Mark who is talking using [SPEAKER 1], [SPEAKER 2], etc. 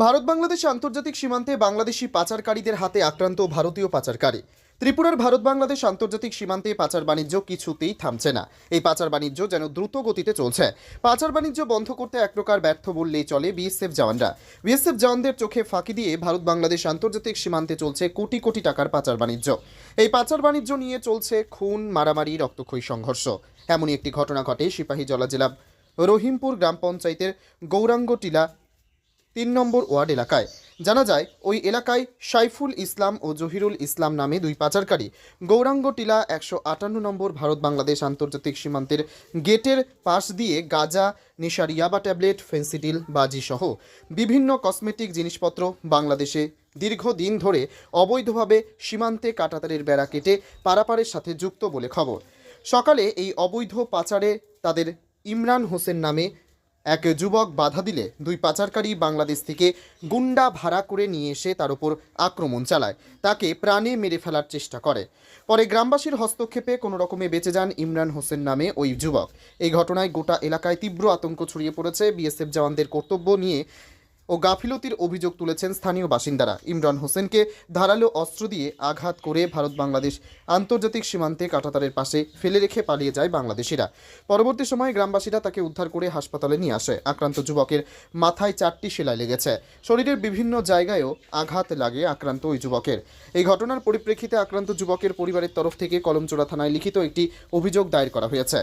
[SPEAKER 1] ভারত বাংলাদেশ আন্তর্জাতিক সীমান্তে বাংলাদেশি পাচারকারীদের হাতে আক্রান্ত ভারতীয় পাচারকারী। ত্রিপুরার ভারত বাংলাদেশ আন্তর্জাতিক সীমান্তে পাচার বাণিজ্য কিছুতেই থামছে না। এই পাচার বাণিজ্য যেন দ্রুত গতিতে চলছে। পাচার বাণিজ্য বন্ধ করতে এক প্রকার ব্যর্থ বললেই চলে বিএসএফ জওয়ানরা। বিএসএফ জওয়ানদের চোখে ফাঁকি দিয়ে ভারত বাংলাদেশ আন্তর্জাতিক সীমান্তে চলছে কোটি কোটি টাকার পাচার বাণিজ্য। এই পাচার বাণিজ্য নিয়ে চলছে খুন, মারামারি, রক্তক্ষয়ী সংঘর্ষ। এমনই একটি ঘটনা ঘটে সিপাহীজলা জেলা রহিমপুর গ্রাম পঞ্চায়েতের গৌরাঙ্গ টিলা ৩ নম্বর ওয়ার্ড এলাকায়। জানা যায়, ওই এলাকায় সাইফুল ইসলাম ও জহিরুল ইসলাম নামে দুই পাচারকারী গৌরাঙ্গ টিলা ১৫৮ নম্বর ভারত বাংলাদেশ আন্তর্জাতিক সীমান্তের গেটের পাশ দিয়ে গাঁজা, নেশার ইয়াবা ট্যাবলেট, ফেন্সিডিল, বাজি সহ বিভিন্ন কসমেটিক জিনিসপত্র বাংলাদেশে দীর্ঘদিন ধরে অবৈধভাবে সীমান্তে কাঁটাতারের বেড়া কেটে পারাপারের সাথে যুক্ত বলে খবর। সকালে এই অবৈধ পাচারে তাদের ইমরান হোসেন নামে এক যুবক বাধা দিলে দুই পাচারকারী বাংলাদেশ থেকে গুন্ডা ভাড়া করে নিয়ে এসে তার উপর আক্রমণ চালায়, তাকে প্রাণে মেরে ফেলার চেষ্টা করে। পরে গ্রামবাসীর হস্তক্ষেপে কোনো রকমে বেঁচে যান ইমরান হোসেন নামে ওই যুবক। এই ঘটনায় গোটা এলাকায় তীব্র আতঙ্ক ছড়িয়ে পড়েছে। বিএসএফ জওয়ানদের কর্তব্য নিয়ে ও গাফিলতির অভিযোগ তুলেছেন স্থানীয় বাসিন্দারা। ইমরান হোসেনকে ধারালো অস্ত্র দিয়ে আঘাত করে ভারত বাংলাদেশ আন্তর্জাতিক সীমান্তে কাঁটাতারের পাশে ফেলে রেখে পালিয়ে যায় বাংলাদেশিরা। পরবর্তী সময়ে গ্রামবাসীরা তাকে উদ্ধার করে হাসপাতালে নিয়ে আসে। আক্রান্ত যুবকের মাথায় 4টি সেলাই লেগেছে। শরীরের বিভিন্ন জায়গায়ও আঘাত লাগে আক্রান্ত ওই যুবকের। এই ঘটনার পরিপ্রেক্ষিতে আক্রান্ত যুবকের পরিবারের তরফ থেকে কলমচোড়া থানায় লিখিত একটি অভিযোগ দায়ের করা হয়েছে।